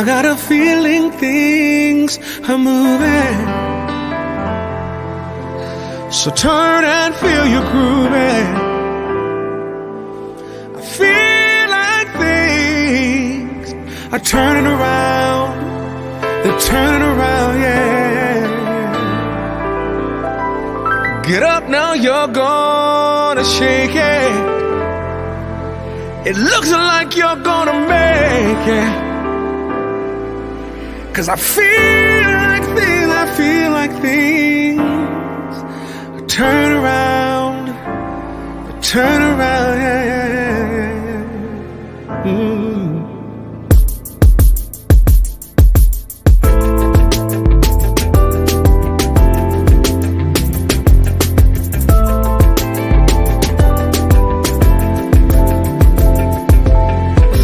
I got a feeling things are moving. So turn and feel your grooving. I feel like things are turning around. They're turning around, yeah. Get up now, you're gonna shake it. It looks like you're gonna make it. 'Cause I feel like things turn around, yeah.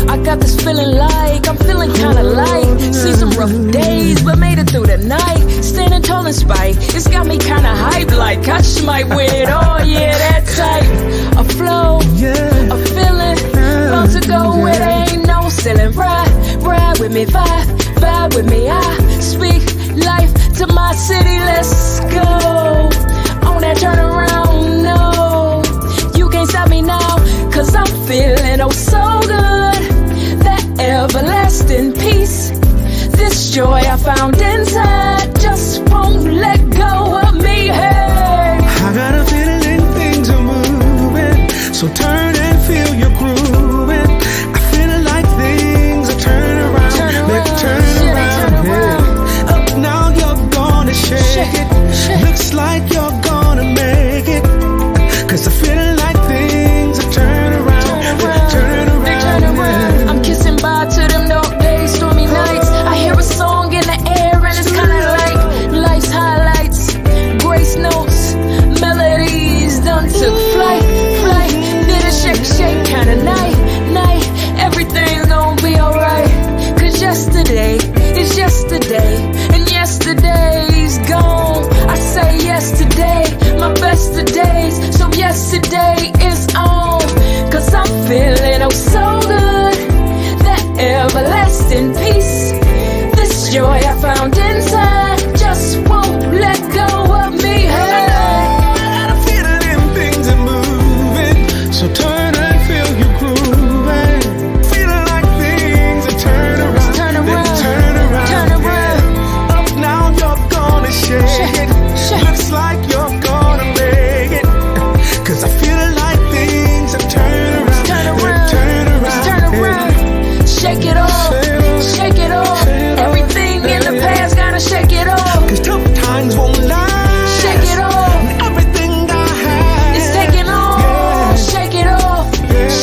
I got this feeling like I'm feeling kinda light. See some rough days, but made it through the night. Standing tall in spite, it's got me kinda hyped. Like I just might win it all, yeah, that type. A flow, a feeling, about to go where there ain't no ceiling. Ride with me, vibe with me. I speak life to my city, let's go. On that turnaround, no, you can't stop me now, 'cause I'm feeling oh so good. That everlasting peace, this joy I found inside just won't let go of me, hey. I got a feeling things are moving, so turn and feel your grooving. I feel like things are turning around, they're turning around, yeah. Up now you're gonna shake it, looks like you're gonna make it. 'Cause I feel like things are turning around, they're turning around, yeah. I'm kissing bye to them dark days, stormy nights. I hear a song in the air and it's kinda like life's highlights, grace notes, melodies done took flight. Did a shake kinda night. Everything's gonna be alright. 'Cause yesterday is yesterday, and yesterday's gone. I say yesterday, my best of days, so yesterday is on. 'Cause I'm feeling oh so good, that everlasting peace, this joy I found inside just won't let go of me, hey. I got a feeling things are moving, so turn and feel your grooving. Feeling like things are turning around, Turn around, yeah. Up now you're gonna shake it, looks like you're gonna make it. 'Cause I feel like things are turning around, turn yeah. around. Shake it off, shake it off. Everything in the past, gotta shake it off. 'Cause tough times won't last. Shake it off, Everything I have, it's taking off. yeah. Shake it off,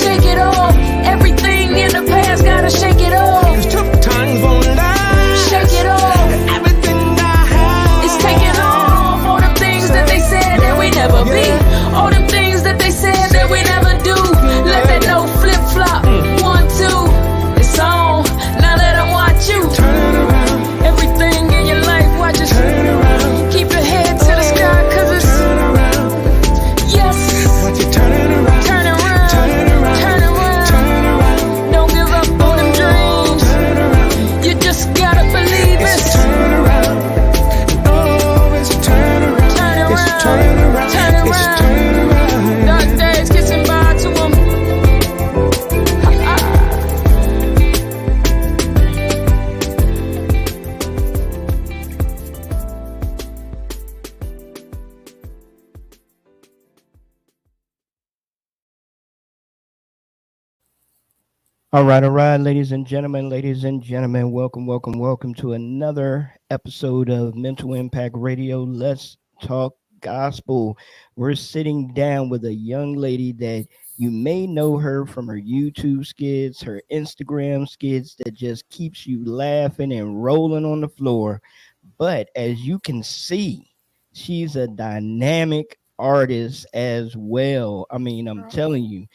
shake it off. Everything in the past, gotta shake it off. 'Cause tough times won't last. Shake it off, Everything I have, it's taking off. All the things that they said that we never be, all the things that they said that we never do. Let that note flip flop. 1, 2, it's on. Now let them watch you. turn around, Everything in your life, watch it. turn around, Keep your head to the sky, 'cause it's turn around. yes. Watch it turn around, Turn around, turn around, turn around. turn around, Don't give up on them dreams. turn around. You just gotta believe It's it. turn around. Oh, it's turn around. Turn It's around, turn around. turn It's around. turn around. Dark days kissing bye to them. All right, ladies and gentlemen, welcome to another episode of Mental Impact Radio. Let's talk gospel. We're sitting down with a young lady that you may know her from her YouTube skits, her Instagram skits that just keeps you laughing and rolling on the floor. But as you can see, she's a dynamic artist as well. I mean, I'm telling you,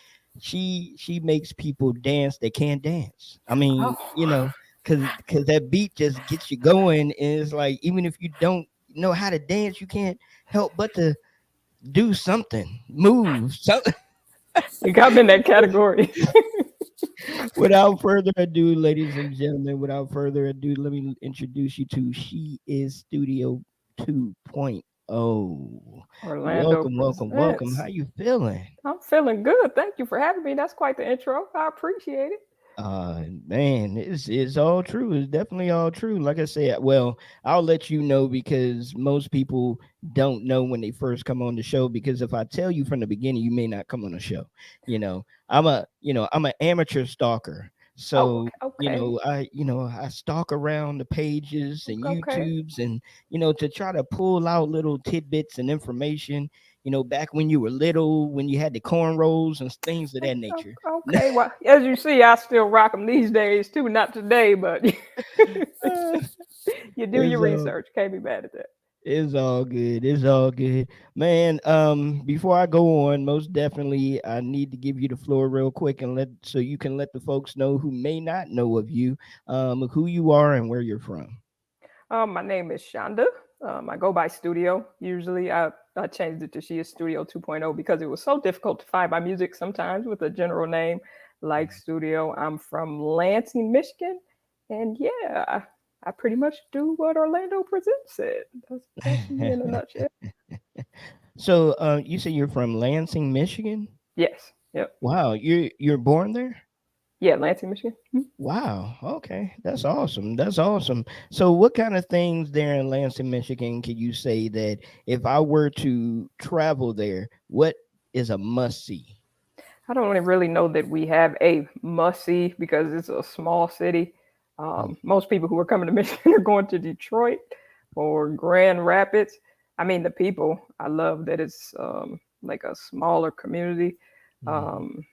she makes people dance that can't dance. I mean, because that beat just gets you going, and it's like even if you don't know how to dance, you can't help but to do something, move something. You got me in that category. Without further ado, ladies and gentlemen, without further ado, let me introduce you to She Is Studio 2.0. Orlando Welcome, welcome, welcome. How presents. you feeling? I'm feeling good. Thank you for having me. That's quite the intro. I appreciate it. Man, it's all true. It's definitely all true. Like I said, well, I'll let you know because most people don't know when they first come on the show. Because if I tell you from the beginning, you may not come on the show. I'm an amateur stalker. Oh, So, okay. I stalk around the pages and Okay. YouTubes and to try to pull out little tidbits and information. Back when you were little, when you had the cornrows and things of that nature. Okay. Well, as you see, I still rock them these days too. Not today, but you do your It's research. Can't be mad at that. It's all good. It's all good. Man, before I go on, most definitely I need to give you the floor real quick and so you can let the folks know who may not know of you, who you are and where you're from. My name is Shonda. I go by Studio. Usually, I changed it to She Is Studio 2.0 because it was so difficult to find my music sometimes with a general name like Studio. I'm from Lansing, Michigan, and yeah, I pretty much do what Orlando Presents said. That's me in a nutshell. So, you say you're from Lansing, Michigan? Yes. Yep. Wow, you're born there? Yeah, Lansing, Michigan. Wow. Okay. That's awesome. That's awesome. So what kind of things there in Lansing, Michigan can you say that if I were to travel there, what is a must see? I don't really know that we have a must see because it's a small city. Mm, Most people who are coming to Michigan are going to Detroit or Grand Rapids. I mean, the people, I love that it's like a smaller community. mm, Um,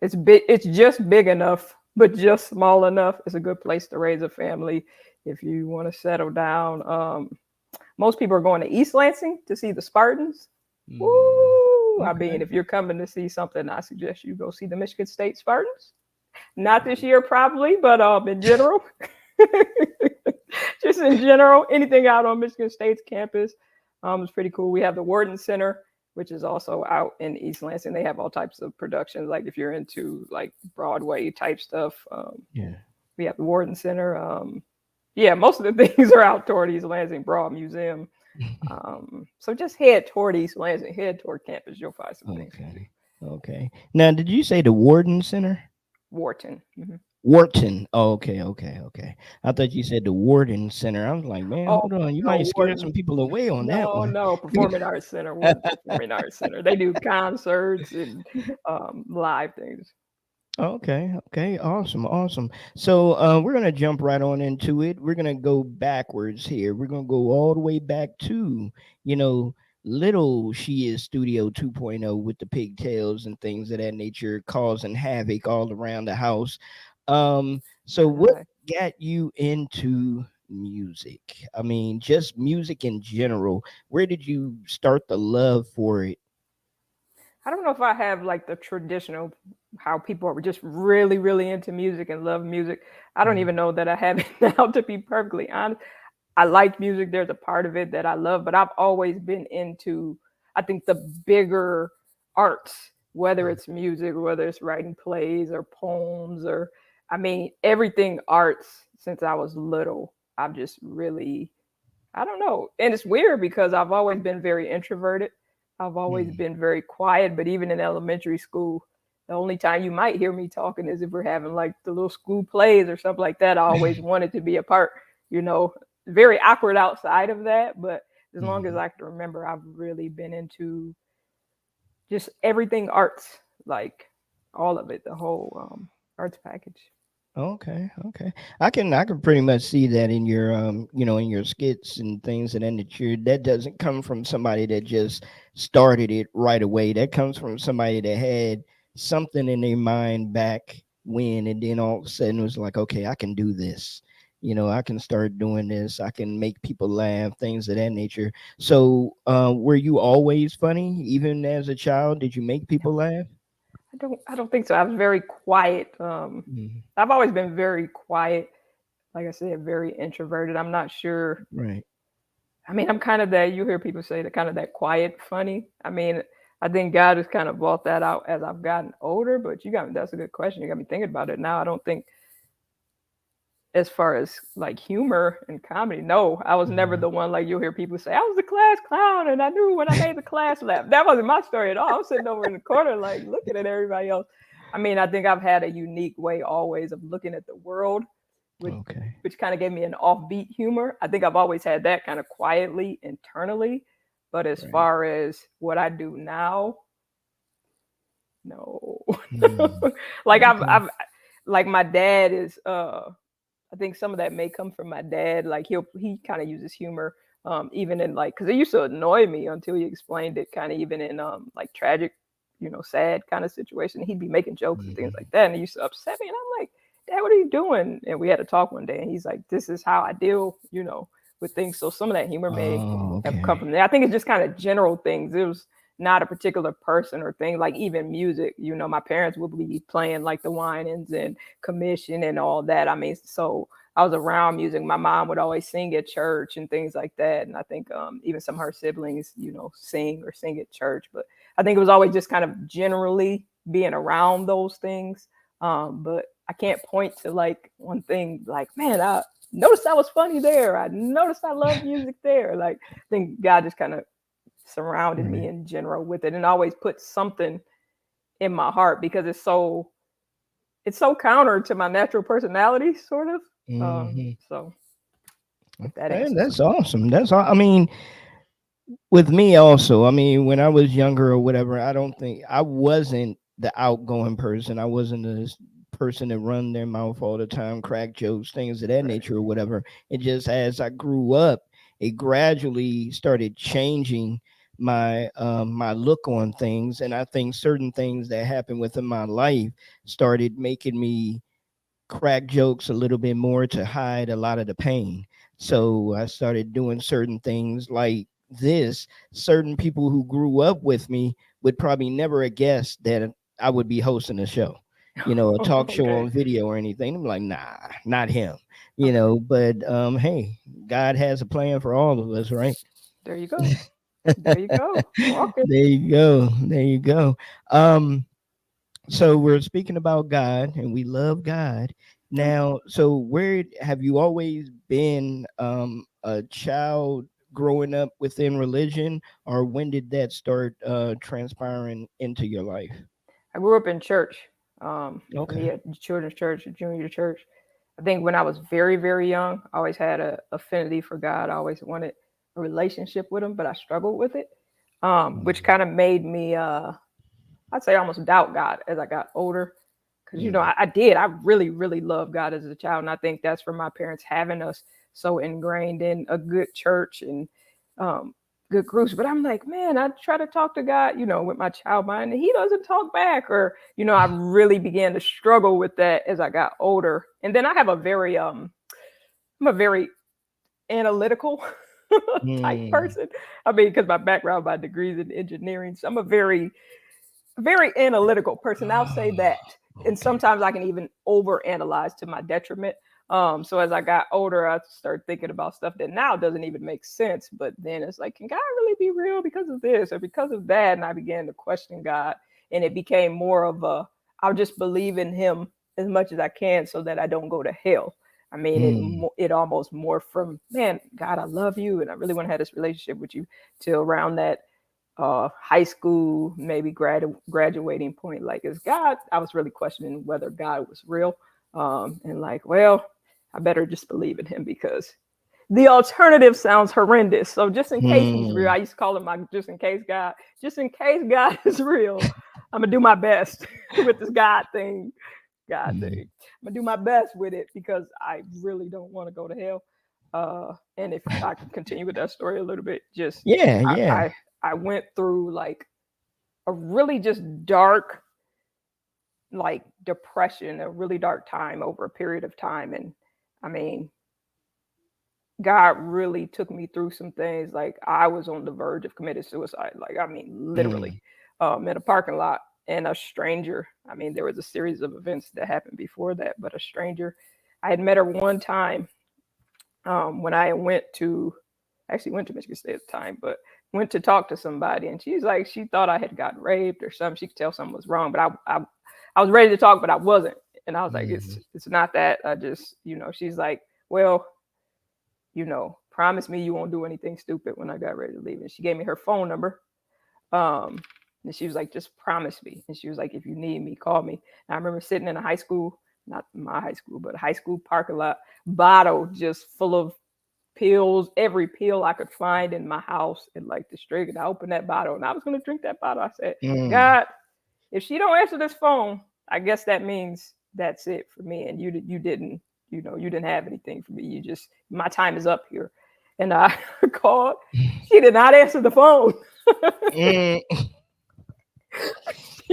it's big, it's just big enough, but just small enough. It's a good place to raise a family if you want to settle down. Most people are going to East Lansing to see the Spartans. mm. Woo! I mean, Okay. if you're coming to see something, I suggest you go see the Michigan State Spartans. Not this year, probably, but in general, just in general, anything out on Michigan State's campus is pretty cool. We have the Warden Center, which is also out in East Lansing. They have all types of productions, like if you're into like Broadway type stuff. Yeah. We have the Warden Center. Yeah, most of the things are out toward East Lansing Broad Museum. So just head toward East Lansing, head toward campus. You'll find some things to see. Okay. Okay. Now, did you say the Warden Center? Wharton. Wharton. Oh, okay, okay, okay. I thought you said the Warden Center. I was like, man, Oh hold on. You might no, scare Wharton. some people away on that No, one. no, Performing Arts Center. Wharton Performing Arts Center. They do concerts and live things. Okay, okay, awesome, awesome. So we're gonna jump right on into it. We're gonna go backwards here. We're gonna go all the way back to, you know, little She Is Studio 2.0 with the pigtails and things of that nature, causing havoc all around the house. So what Right. got you into music? I mean, just music in general. Where did you start the love for it? I don't know if I have like the traditional how people are just really, really into music and love music. I don't Mm, even know that I have it now, to be perfectly honest. I like music. There's a part of it that I love, but I've always been into, I think, the bigger arts, whether mm, it's music, whether it's writing plays or poems, or I mean, everything arts since I was little. I've just really, I don't know. And it's weird because I've always been very introverted. I've always mm. been very quiet, but even in elementary school, the only time you might hear me talking is if we're having like the little school plays or something like that. I always wanted to be a part, you know, very awkward outside of that. But as long as Mhm. I can remember, I've really been into just everything arts, like all of it, the whole arts package. Okay, okay. I can pretty much see that in your in your skits and things and then that doesn't come from somebody that just started it right away. That comes from somebody that had something in their mind back when and then all of a sudden it was like, okay, I can do this. I can start doing this. I can make people laugh, things of that nature. So, were you always funny even as a child? Did you make people laugh? I don't think so. I was very quiet. Mhm. I've always been very quiet. Like I said, very introverted. I'm not sure. Right. I mean, I'm kind of that. You hear people say that kind of that quiet funny. I mean, I think God has kind of brought that out as I've gotten older. But that's a good question. You got me thinking about it now. I don't think, as far as like humor and comedy, no, I was never the one, like you'll hear people say, I was the class clown and I knew when I made the class laugh. That wasn't my story at all. I'm sitting over in the corner, like looking at everybody else. I mean, I think I've had a unique way always of looking at the world, which kind of gave me an offbeat humor. I think I've always had that kind of quietly internally. But as far as what I do now, no. Like I've like my dad is I think some of that may come from my dad. Like he kind of uses humor, even in like, because it used to annoy me until he explained it. Kind of even in like tragic, sad kind of situation. He'd be making jokes and things like that, and it used to upset me. And I'm like, Dad, what are you doing? And we had to talk one day, and he's like, this is how I deal, with things. So some of that humor may have come from there. I think it's just kind of general things. It was not a particular person or thing, like even music, my parents would be playing like the Winans and Commission and all that. I mean, so I was around music. My mom would always sing at church and things like that. And I think even some of her siblings, sing at church. But I think it was always just kind of generally being around those things. But I can't point to like one thing like, man, I noticed I was funny there. I noticed I love music there. Like, I think God just kind of surrounded me in general with it, and always put something in my heart, because it's so counter to my natural personality, sort of. So that's awesome. That's all. I mean, with me also, I mean, when I was younger or whatever, I don't think I wasn't the outgoing person. I wasn't the person that run their mouth all the time, crack jokes, things of that nature or whatever. It just, as I grew up, it gradually started changing my my look on things. And I think certain things that happened within my life started making me crack jokes a little bit more to hide a lot of the pain. So I started doing certain things like this. Certain people who grew up with me would probably never have guessed that I would be hosting a show, a talk show on video or anything. I'm like, nah, not him, but hey, God has a plan for all of us, right? There you go. There you go. Walking. There you go. There you go. So we're speaking about God, and we love God. Now, so where have you always been a child growing up within religion, or when did that start transpiring into your life? I grew up in church. Children's church, junior church. I think when I was very, very young, I always had an affinity for God. I always wanted a relationship with him, but I struggled with it, which kind of made me, I'd say, almost doubt God as I got older. Because, I really, really loved God as a child. And I think that's from my parents having us so ingrained in a good church and good groups. But I'm like, man, I try to talk to God, with my child mind, and he doesn't talk back. Or, I really began to struggle with that as I got older. And then I have I'm a very analytical type person. I mean, because my background, my degrees in engineering, so I'm a very, very analytical person. I'll say that. And sometimes I can even overanalyze to my detriment. So as I got older, I started thinking about stuff that now doesn't even make sense. But then it's like, can God really be real because of this or because of that? And I began to question God. And it became more of I'll just believe in him as much as I can so that I don't go to hell. I mean, it almost morphed from, man, God, I love you, and I really want to have this relationship with you, to around that high school, maybe graduating point. Like, is God? I was really questioning whether God was real, and like, well, I better just believe in him because the alternative sounds horrendous. So just in case he's real, I used to call him my just in case God. Just in case God is real, I'm gonna do my best with this God thing. I'm gonna do my best with it because I really don't want to go to hell. And if I can continue with that story a little bit, just I went through like a really just dark, like depression, a really dark time over a period of time. And I mean, God really took me through some things. Like, I was on the verge of committing suicide. Like, I mean, literally, in a parking lot. And a stranger, I mean, there was a series of events that happened before that, but a stranger, I had met her one time when I went to I actually went to Michigan State at the time, but went to talk to somebody, and she's like, she thought I had got raped or something. She could tell something was wrong, but I was ready to talk, but I wasn't. And I was like, it's not that. I just, she's like, well, promise me you won't do anything stupid when I got ready to leave. And she gave me her phone number. And she was like, just promise me. And she was like, if you need me, call me. And I remember sitting in a high school, not my high school, but a high school parking lot, bottle just full of pills, every pill I could find in my house in like the street. And I opened that bottle and I was going to drink that bottle. I said, God, if she don't answer this phone, I guess that means that's it for me. And you didn't, you didn't have anything for me. You just, my time is up here. And I called. She did not answer the phone. She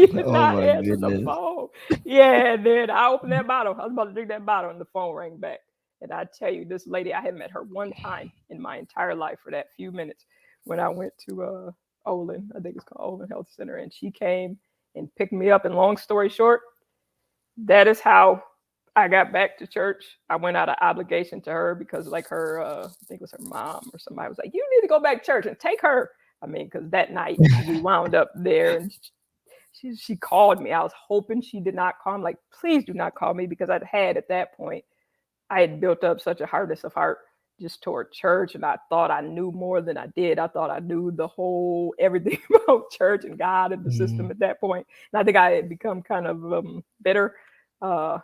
did not answer the phone. Yeah, and then I opened that bottle. I was about to drink that bottle, and the phone rang back. And I tell you, this lady, I had met her one time in my entire life for that few minutes when I went to Olin. I think it's called Olin Health Center. And she came and picked me up. And long story short, that is how I got back to church. I went out of obligation to her because like her, I think it was her mom or somebody was like, you need to go back to church and take her. I mean, because that night we wound up there and she called me. I was hoping she did not call me. Like, please do not call me, because I'd had at that point, I had built up such a hardness of heart just toward church. And I thought I knew more than I did. I thought I knew everything about church and God and the system at that point. And I think I had become kind of bitter. But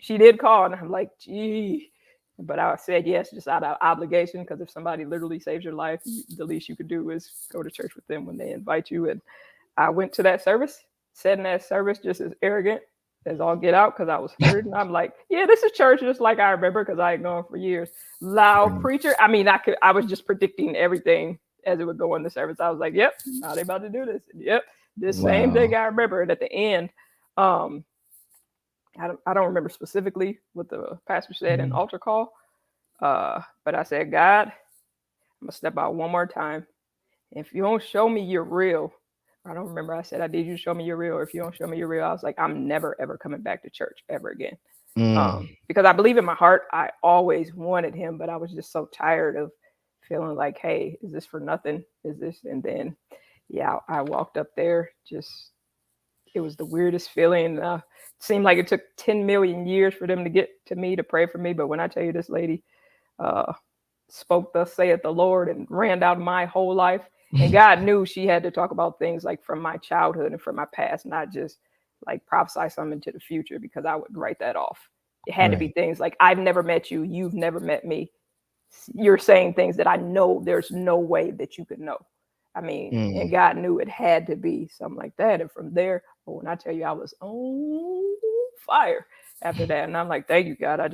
she did call and I'm like, gee. But I said yes, just out of obligation, because if somebody literally saves your life, the least you could do is go to church with them when they invite you. And I went to that service, sat in that service just as arrogant as all get out, because I was hurt. And I'm like, yeah, this is church just like I remember, because I had gone for years. Loud preacher. I mean, I was just predicting everything as it would go in the service. I was like, yep, now they about to do this. And yep, this same thing I remember. And at the end, I don't remember specifically what the pastor said in altar call, but I said, God, I'm going to step out one more time. If you don't show me you're real, I don't remember. I said, I need you to show me you're real. Or if you don't show me you're real, I was like, I'm never, ever coming back to church ever again. Because I believe in my heart, I always wanted him, but I was just so tired of feeling like, hey, is this for nothing? Is this? And then, yeah, I walked up there, it was the weirdest feeling. It seemed like it took 10 million years for them to get to me to pray for me. But when I tell you, this lady spoke, thus saith the Lord, and ran out my whole life. And God knew she had to talk about things like from my childhood and from my past, not just like prophesy something into the future, because I would write that off. It had to be things like, I've never met you. You've never met me. You're saying things that I know there's no way that you could know. I mean, and God knew it had to be something like that. And from there, when I tell you, I was on fire after that. And I'm like, thank you, God. I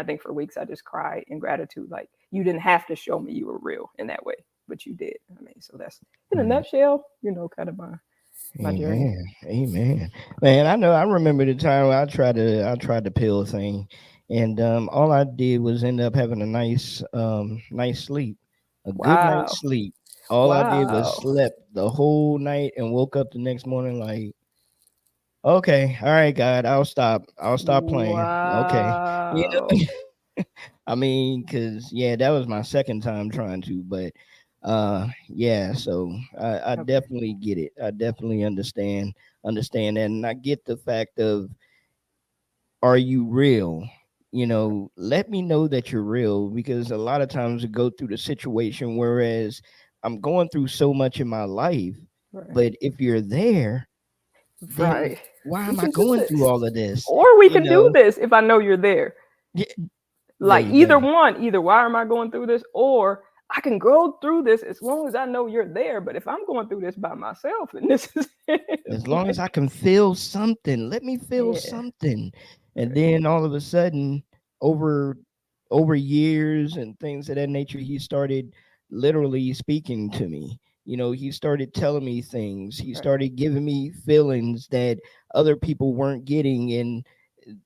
think for weeks I just cried in gratitude. Like, you didn't have to show me you were real in that way, but you did. I mean, so that's in a nutshell, kind of my journey. Amen. Man, I remember the time I tried the pill thing, and all I did was end up having a nice sleep, a good night's sleep. All I did was slept the whole night and woke up the next morning like, okay, all right, God, I'll stop playing. Okay, I mean, because that was my second time trying to, but so I definitely get it. I definitely understand that, and I get the fact of, are you real? Let me know that you're real, because a lot of times we go through the situation, whereas I'm going through so much in my life, but if you're there, then why am I going through all of this? Or we can do this if I know you're there. Yeah. Like either why am I going through this? Or I can go through this as long as I know you're there. But if I'm going through this by myself, and this is as long as I can feel something, let me feel something. And then all of a sudden, over years and things of that nature, he started literally speaking to me. He started telling me things. He started giving me feelings that other people weren't getting, and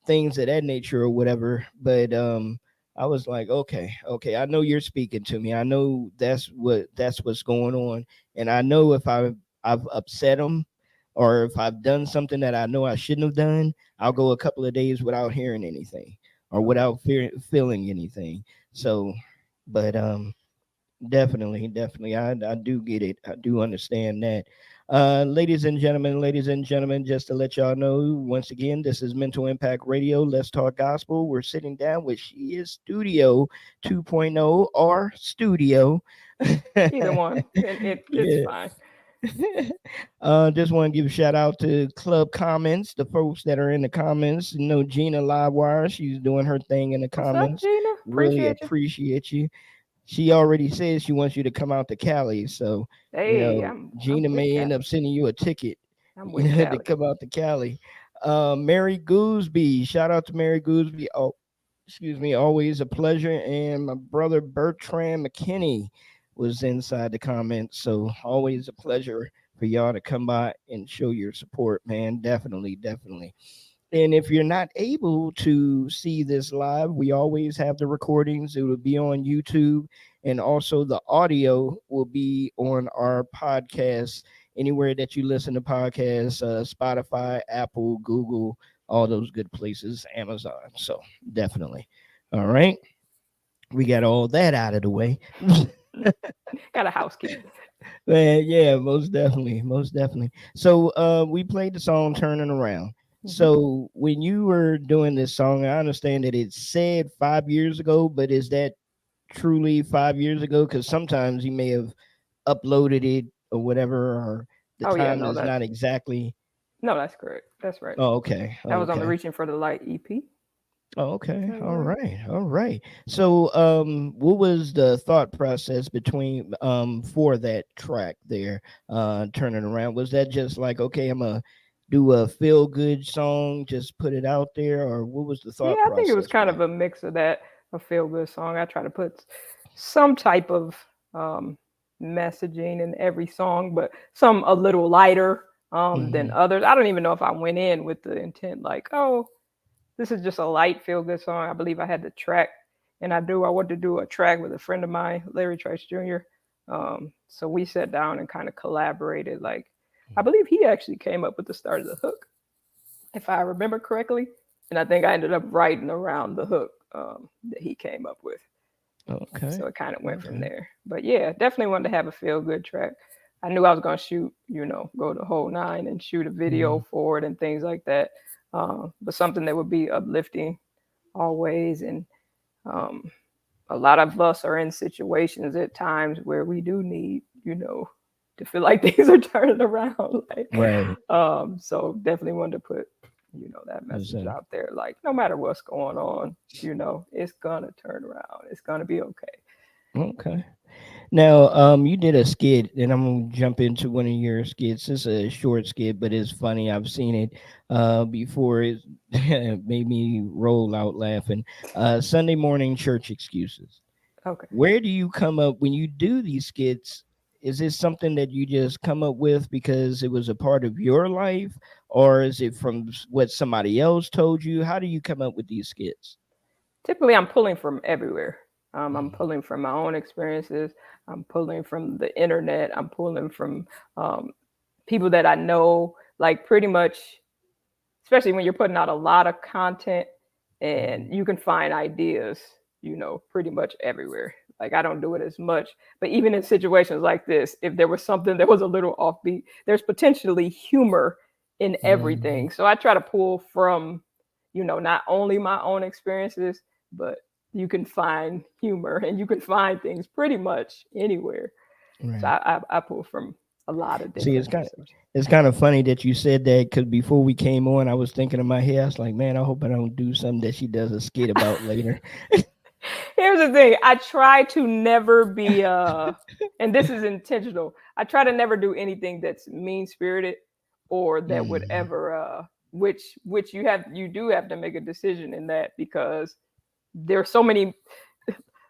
things of that nature or whatever. But I was like, okay, I know you're speaking to me. I know that's what's going on, and I know if I've upset him, or if I've done something that I know I shouldn't have done, I'll go a couple of days without hearing anything or without feeling anything. So, but Definitely. I do get it. I do understand that. Ladies and gentlemen, just to let y'all know, once again, this is Mental Impact Radio. Let's talk gospel. We're sitting down with She Is Studio 2.0 or Studio. Either one, it's Yeah. fine. Just want to give a shout out to Club Comments, the folks that are in the comments. You know, Gina Livewire, she's doing her thing in the What's up, comments. Gina? Really Appreciate you. appreciate you. She already says she wants you to come out to Cali. So, Hey, I'm Gina with may end Cali. up sending you a ticket, I'm with to Cali. come out to Cali. Mary Gooseby, shout out to Mary Gooseby. Oh, excuse me, always a pleasure. And my brother Bertrand McKinney was inside the comments. So, always a pleasure for y'all to come by and show your support, man. Definitely. And if you're not able to see this live, we always have the recordings. It will be on YouTube, and also the audio will be on our podcast. Anywhere that you listen to podcasts, Spotify, Apple, Google, all those good places, Amazon. So definitely. All right. We got all that out of the way. Got a housekeeper. Man, yeah, most definitely. So we played the song Turning Around. Mhm. So when you were doing this song, I understand that it said 5 years ago, but is that truly 5 years ago? Because sometimes you may have uploaded it or whatever, or the Oh yeah, time no, is not exactly. that's correct. That's right. Oh, okay. That was on the Okay. Reaching for the Light EP. Oh, okay. Turn All around. right. All right. So, what was the thought process between for that track there, turning around? Was that just like, okay, I'm gonna do a feel good song, just put it out there, or what was the Yeah, thought I think it was process for kind of that? a mix of that, a feel good song. I try to put some type of um, messaging in every song, but some a little lighter than Hmm. others. I don't even know if I went in with the intent like, oh, this is just a light feel good song. I believe I had the track, and I wanted to do a track with a friend of mine, Larry Trice Jr. So we sat down and kind of collaborated. Like, I believe he actually came up with the start of the hook, if I remember correctly. And I think I ended up writing around the hook that he came up with. Okay. So it kind of went from Okay. there. But yeah, definitely wanted to have a feel good track. I knew I was going to shoot, go the whole nine and shoot a video Mhm. for it and things like that. But something that would be uplifting always. And um, a lot of us are in situations at times where we do need, to feel like things are turning around. Like, Right. so definitely wanted to put, that That's, message out there. Like, no matter what's going on, it's gonna turn around. It's gonna be okay. okay. Now, you did a skit, and I'm gonna jump into one of your skits. It's a short skit, but it's funny. I've seen it before. It made me roll out laughing. Sunday morning church excuses. Okay. Where do you come up when you do these skits? Is this something that you just come up with because it was a part of your life, or is it from what somebody else told you? How do you come up with these skits? Typically, I'm pulling from everywhere. I'm Mhm. pulling from my own experiences. I'm pulling from the internet. I'm pulling from people that I know. Like, pretty much, especially when you're putting out a lot of content, and Mhm. you can find ideas, pretty much everywhere. Like, I don't do it as much, but even in situations like this, if there was something that was a little offbeat, there's potentially humor in Mhm. everything. So I try to pull from, not only my own experiences, but you can find humor and you can find things pretty much anywhere. So Right. I pull from a lot of See, different sources. it's kind of funny that you said that because before we came on, I was thinking in my head, I was like, man, I hope I don't do something that she does a skit about later. Here's the thing. I try to never be and this is intentional. I try to never do anything that's mean spirited or that would Mm, ever which you do have to make a decision in that, because there's so many,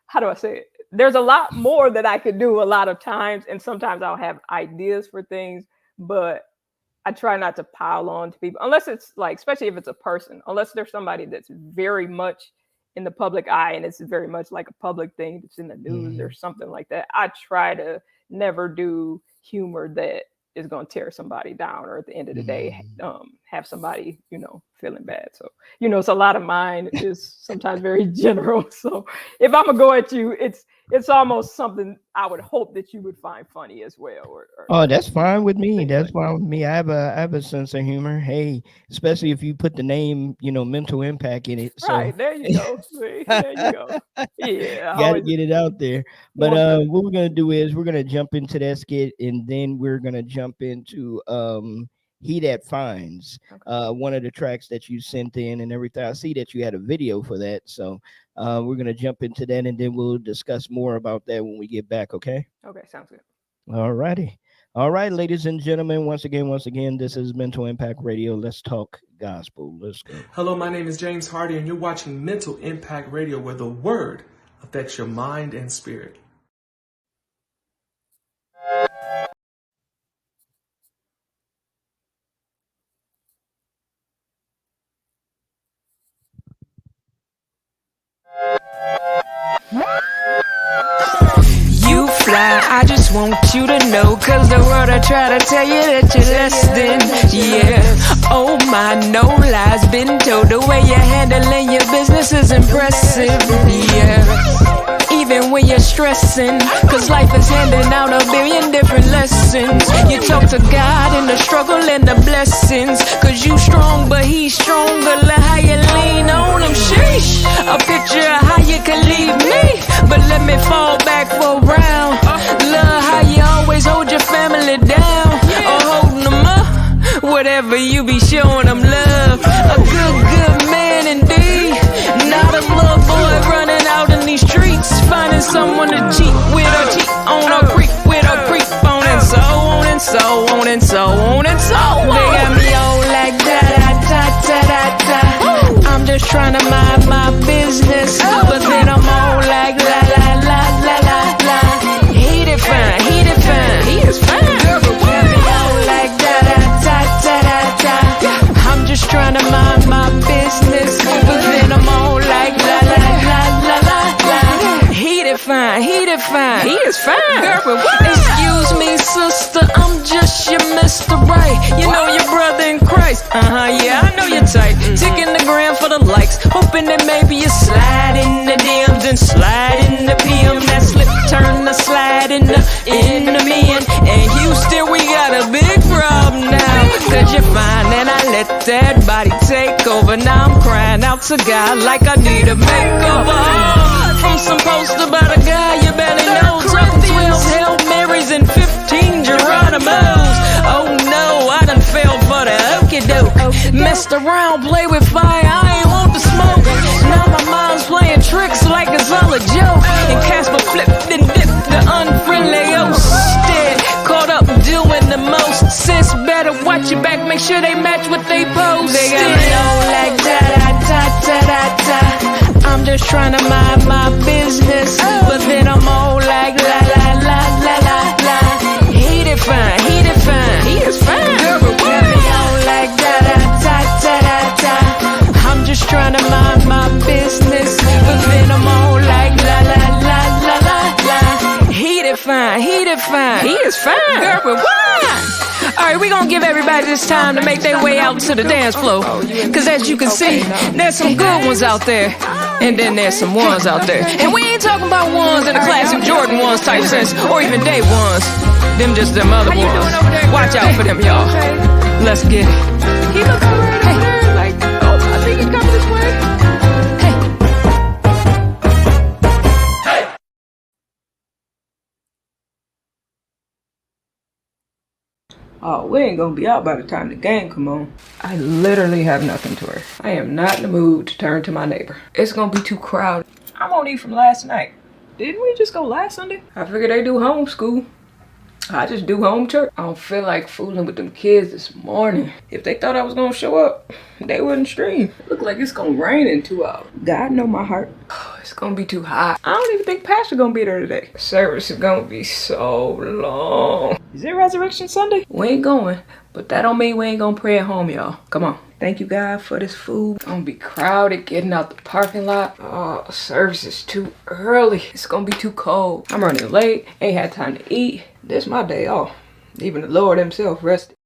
how do I say it? There's a lot more that I could do a lot of times, and sometimes I'll have ideas for things, but I try not to pile on to people unless it's like, especially if it's a person, unless there's somebody that's very much in the public eye and it's very much like a public thing that's in the news or mm, something like that. I try to never do humor that is going to tear somebody down, or at the end of the day, mm. have somebody, feeling bad. So, so a lot of mine is sometimes very general. So if I'm going to go at you, it's almost something I would hope that you would find funny as well. Oh, that's fine with me. That's like fine with me. I have a sense of humor. Hey, especially if you put the name, Mental Impact in it. Right, So there you go. See, there you go. Yeah, I got to always get it out there. But want to. what we're gonna do is we're gonna jump into that skit, and then we're gonna jump into He That Finds, Okay. one of the tracks that you sent in and everything. I see that you had a video for that, so we're gonna jump into that, and then we'll discuss more about that when we get back. Okay. Okay, sounds good. All righty. All right, ladies and gentlemen, once again, this is Mental Impact Radio. Let's talk gospel. Let's go. Hello, my name is James Hardy, and you're watching Mental Impact Radio, where the word affects your mind and spirit. You fly, I just want you to know, cause the world I try to tell you that you're less than, yeah. Oh my, no lies been told, the way you're handling your business is impressive, yeah. Even when you're stressing, cause life is handing out a billion different lessons. You talk to God in the struggle and the blessings, cause you strong but he's stronger. Look how you lean on him, sheesh. A picture of how you can leave me, but let me fall back for a round. Love how you always hold your family down, or holding them up. Whatever, you be showing them love. A good man indeed. Not a love boy running out in these streets, finding someone to cheat with or cheat on or creep with or creep on, and so on and so on and so on and so on. They got me all like da da da da da da. I'm just trying to mind my business, but then I'm all like la la la la la la. He define, he is fine. Girl, but got me all like da da da da da da. I'm just trying to mind my business, but then I'm all like la la la la la la. He define, he is fine. Girl, but what? Excuse me, sister, I'm just your Mr. Right. You know your brother in Christ. Yeah, I know you're tight. Ticking the gram for the likes, hoping that maybe you slide in the DMs and slide in the PM. That slip turn the slide in the me and Houston, we got a big problem now. Cause you're fine and I let that body take over. Now I'm crying out to God like I need a makeover. From some poster about a guy you barely know, dropping 12 Hail Marys and 15 Geronimos. Oh no, I done fell for the okey doke. Messed around, play with fire, I ain't want to smoke. Now my mind's playing tricks like it's all a joke. And Casper flipped and dipped the unfriendly hosted. Caught up doing the most. Sis, better watch your back, make sure they match what they post. They got me on like da da da da da da. I'm just trying to mind my business, but then I'm all like la la la la la la. He define, he is fine. Girl, but got me on like da da da da da da. I'm just trying to mind my business, but then I'm all like la la la la la la. He define, he is fine. Girl, but why? Alright, we're gonna give everybody this time to make their way out to the dance floor. Cause as you can see, there's some good ones out there, and then there's some ones out there. And we ain't talking about ones in the classic Jordan ones type sense, or even day ones. Them just them other ones. Watch out for them, y'all. Let's get it. He looks alright over there, like, oh, I think he's coming this way. Oh, we ain't gonna be out by the time the game come on. I literally have nothing to wear. I am not in the mood to turn to my neighbor. It's gonna be too crowded. I won't eat from last night. Didn't we just go last Sunday? I figured they do homeschool. I just do home church. I don't feel like fooling with them kids this morning. If they thought I was gonna show up, they wouldn't stream. Look like it's gonna rain in 2 hours. God know my heart. It's gonna be too hot. I don't even think Pastor gonna be there today. Service is gonna be so long. Is it Resurrection Sunday? We ain't going, but that don't mean we ain't gonna pray at home, y'all. Come on. Thank you, God, for this food. It's gonna be crowded getting out the parking lot. Oh, service is too early. It's gonna be too cold. I'm running late. Ain't had time to eat. This my day off. Even the Lord himself rested.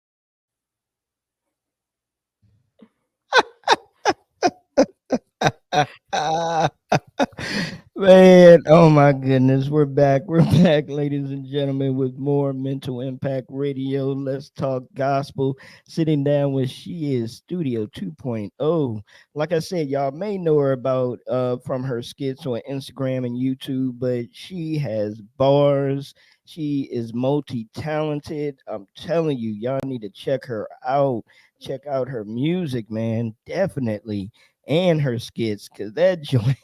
Man, oh my goodness, we're back. We're back, ladies and gentlemen, with more Mental Impact Radio. Let's talk gospel. Sitting down with She Is Studio 2.0. Like I said, y'all may know her about from her skits on Instagram and YouTube, but she has bars. She is multi-talented. I'm telling you, y'all need to check her out. Check out her music, man. Definitely. And her skits, because that joint.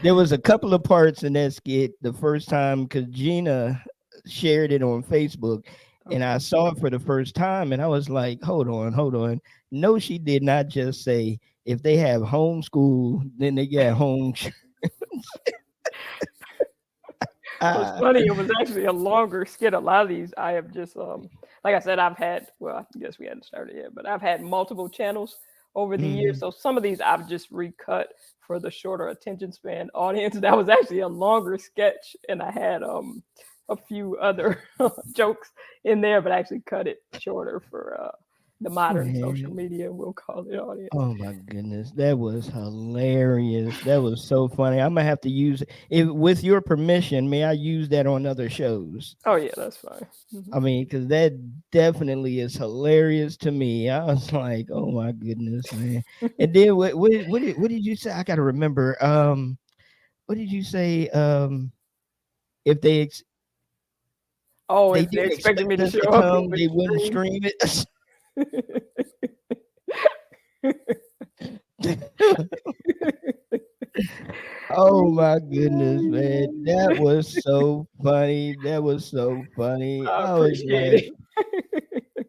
There was a couple of parts in that skit the first time because Gina shared it on Facebook and I Okay. saw it for the first time and I was like, hold on, hold on. No, she did not just say if they have homeschool, then they get home. What's Ah, funny, it was actually a longer skit. A lot of these I have just like I said, I've had, well, I guess we hadn't started yet, but I've had multiple channels over the years. mhm. So some of these I've just recut for the shorter attention span audience. That was actually a longer sketch, and I had a few other jokes in there, but I actually cut it shorter for the modern social Man, media, we'll call it, audience. oh my goodness, that was hilarious. That was so funny. I'm gonna have to use it with your permission. May I use that on other shows? Oh yeah, that's fine. I mean, because that definitely is hilarious to me. I was like, "Oh my goodness, man!" And then what did you say? I gotta remember. What did you say? If Oh, they if they didn't expected me expect to us show to up, they come, would they wouldn't stream. stream it. Oh my goodness, man, that was so funny. That was so funny. I I was appreciate like, it.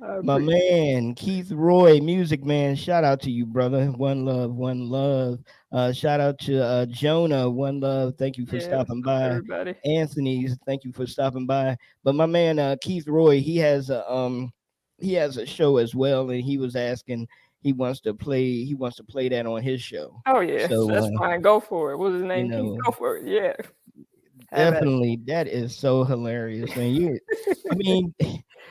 I my appreciate man, Keith Roy, Music Man. Shout out to you, brother. One love, one love. Shout out to Jonah, one love. Thank you for Yeah, what's stopping up, by. everybody? Anthony, thank you for stopping by. But my man, Keith Roy, he has a show as well, and he was asking he wants to play that on his show. Oh yes, So that's fine. Go for it. What's his you name? Keith. know, Go for it. Yeah, have at it. definitely that is so hilarious, man. I mean,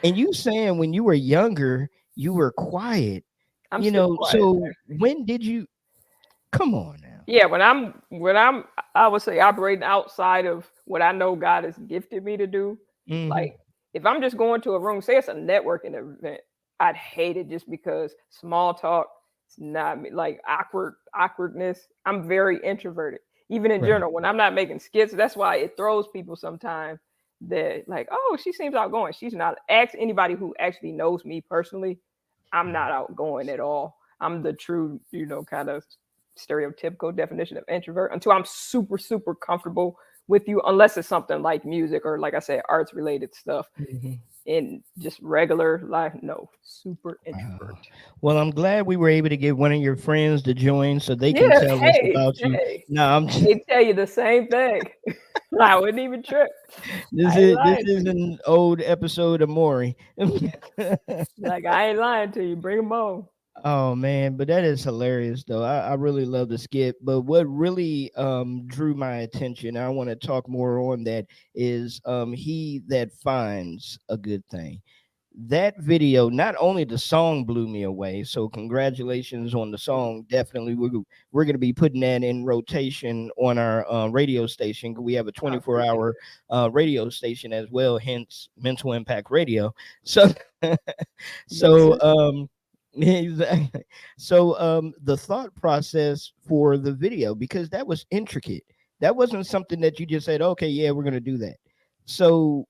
and you saying when you were younger, you were quiet. I'm still quiet. So when did you come on now? Yeah, when I'm I would say operating outside of what I know God has gifted me to do. Hmm. Like if I'm just going to a room, say it's a networking event, I'd hate it just because small talk, it's not me. Like awkwardness. I'm very introverted. Even in Right. general, when I'm not making skits, that's why it throws people sometimes. That like, oh, she seems outgoing. She's not. Ask anybody who actually knows me personally. I'm not outgoing at all. I'm the true, kind of stereotypical definition of introvert until I'm super, super comfortable with you, unless it's something like music or, like I said, arts related stuff. Mhm. In just regular life, no, super Wow. introvert. Well, I'm glad we were able to get one of your friends to join so they can Yeah, tell us hey, about you. hey, No, I'm they tell you the same thing. I wouldn't even trip. I ain't this lying to is you. an old episode of Maury. Like I ain't lying to you. Bring them on. Oh man, but that is hilarious though. I really love the skit. But what really drew my attention, I want to talk more on that, is he that finds a good thing. That video, not only the song blew me away, so congratulations on the song. Definitely we're going to be putting that in rotation on our radio station. We have a I appreciate 24-hour radio station as well, hence Mental Impact Radio. So it. Makes so sense. exactly. So the thought process for the video, because that was intricate. That wasn't something that you just said, okay, yeah, we're gonna do that. So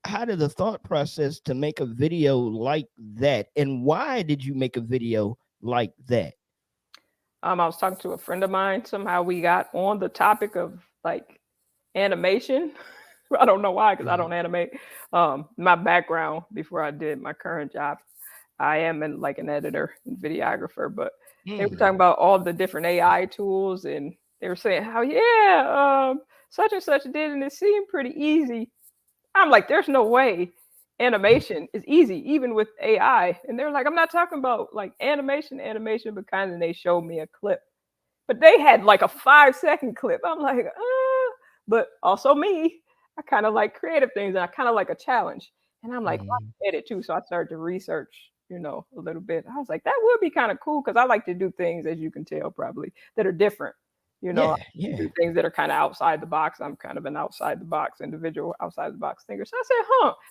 how did the thought process to make a video like that? And why did you make a video like that? I was talking to a friend of mine. Somehow we got on the topic of like animation. I don't know why, because I Mhm. don't animate. My background before I did my current job, I am like an editor and videographer. But they were talking Mm. about all the different AI tools, and they were saying how such and such did, and it seemed pretty easy. I'm like, there's no way animation is easy, even with AI. And they're like, I'm not talking about like animation, but kind of they showed me a clip. But they had like a 5-second clip. I'm like, but also me, I kind of like creative things and I kind of like a challenge. And I'm like, well, Mhm. I edit too. So I started to research, a little bit. I was like, that would be kind of cool because I like to do things, as you can tell, probably that are different. I do things that are kind of outside the box. I'm kind of an outside the box individual, outside the box thinker. So I said,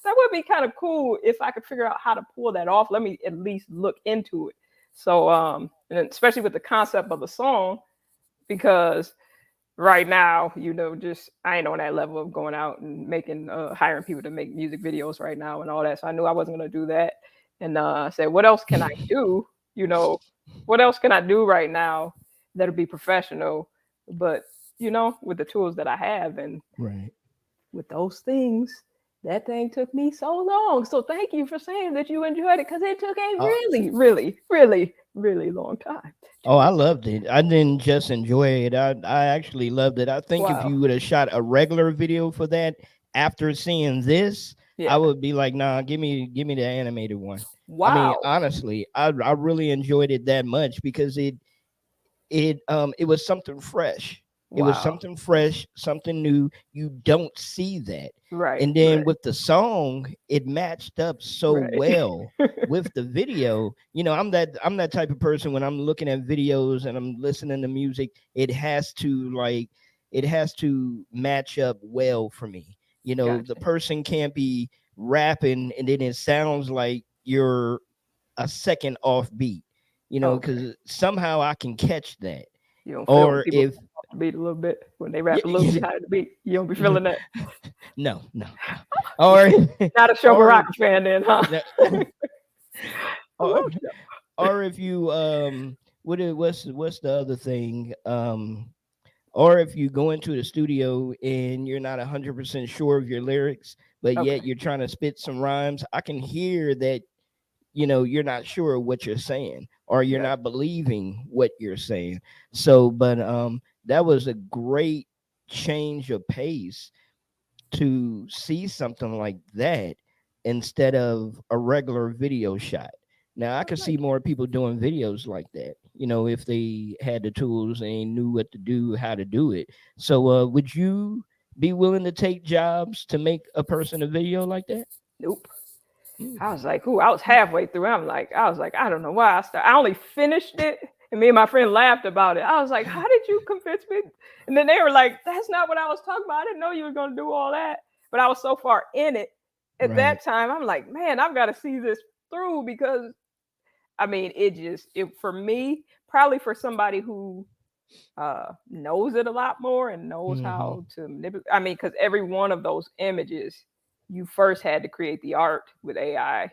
that would be kind of cool if I could figure out how to pull that off. Let me at least look into it. So, and especially with the concept of the song, because right now, just I ain't on that level of going out and making, hiring people to make music videos right now and all that. So I knew I wasn't going to do that. And I said, what else can I do? What else can I do right now that'll be professional? But, with the tools that I have and with those things, that thing took me so long. So thank you for saying that you enjoyed it because it took a really, really, really, really long time. Oh, I loved it. I didn't just enjoy it. I actually loved it. I think if you would have shot a regular video for that after seeing this, I would be like, nah, give me the animated one. Wow. I mean, honestly, I really enjoyed it that much because it was something fresh. It was something fresh, something new. You don't see that. Right. And then with the song, it matched up so well with the video. I'm that type of person when I'm looking at videos and I'm listening to music, it has to match up well for me. Gotcha. The person can't be rapping and then it sounds like you're a second off beat, because somehow I can catch that. You don't or feel if the beat a little bit when they rap a little behind the beat. You don't be feeling that. no. Or not a Show Rock fan then, huh? or if you what's the other thing? Or if you go into the studio and you're not 100% sure of your lyrics, but yet you're trying to spit some rhymes, I can hear that you're not sure what you're saying or you're not believing what you're saying. So, but that was a great change of pace to see something like that instead of a regular video shot. Now, I could see more people doing videos like that, if they had the tools and knew what to do, how to do it. So, would you be willing to take jobs to make a person a video like that? Nope. I was like, I was halfway through. I was like, I don't know why I started. I only finished it, and me and my friend laughed about it. I was like, how did you convince me? And then they were like, that's not what I was talking about. I didn't know you were going to do all that. But I was so far in it at that time. I'm like, man, I've got to see this through because, I mean, it for me, probably for somebody who knows it a lot more and knows how to manipulate. I mean, because every one of those images, you first had to create the art with AI,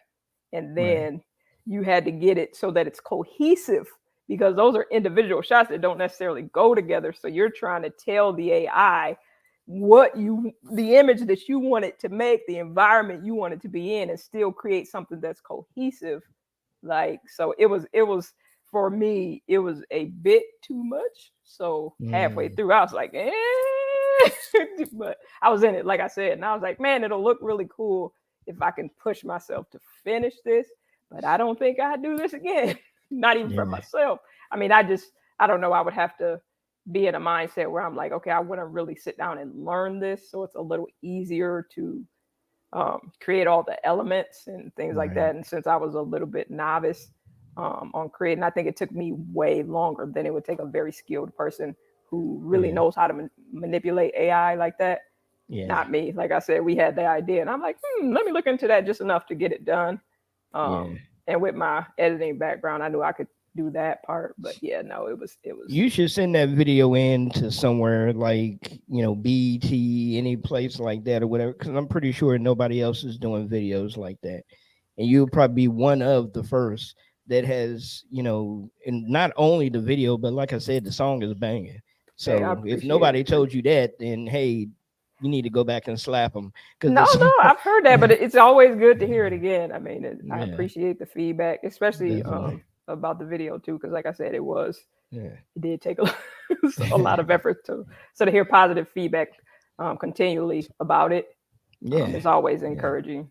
and then you had to get it so that it's cohesive because those are individual shots that don't necessarily go together. So you're trying to tell the AI the image that you want it to make, the environment you want it to be in, and still create something that's cohesive. So it was for me, it was a bit too much. So halfway through, I was like, but I was in it, like I said, and I was like, man, it'll look really cool if I can push myself to finish this, but I don't think I'd do this again. Not even for myself. I mean, I don't know. I would have to be in a mindset where I'm like, okay, I want to really sit down and learn this. So it's a little easier to create all the elements and things like that. And since I was a little bit novice on creating, I think it took me way longer than it would take a very skilled person who really knows how to manipulate AI like that. Not me. Like I said, we had the idea and I'm like, let me look into that just enough to get it done. And with my editing background, I knew I could do that part, but it was. You should send that video in to somewhere like, BET, any place like that or whatever, because I'm pretty sure nobody else is doing videos like that. And you'll probably be one of the first that has, and not only the video, but like I said, the song is banging. So if nobody told you that, then hey, you need to go back and slap them. No, I've heard that, but it's always good to hear it again. I mean, I appreciate the feedback, especially about the video too, because like I said, it did take a lot of effort to hear positive feedback continually about it. It's always encouraging.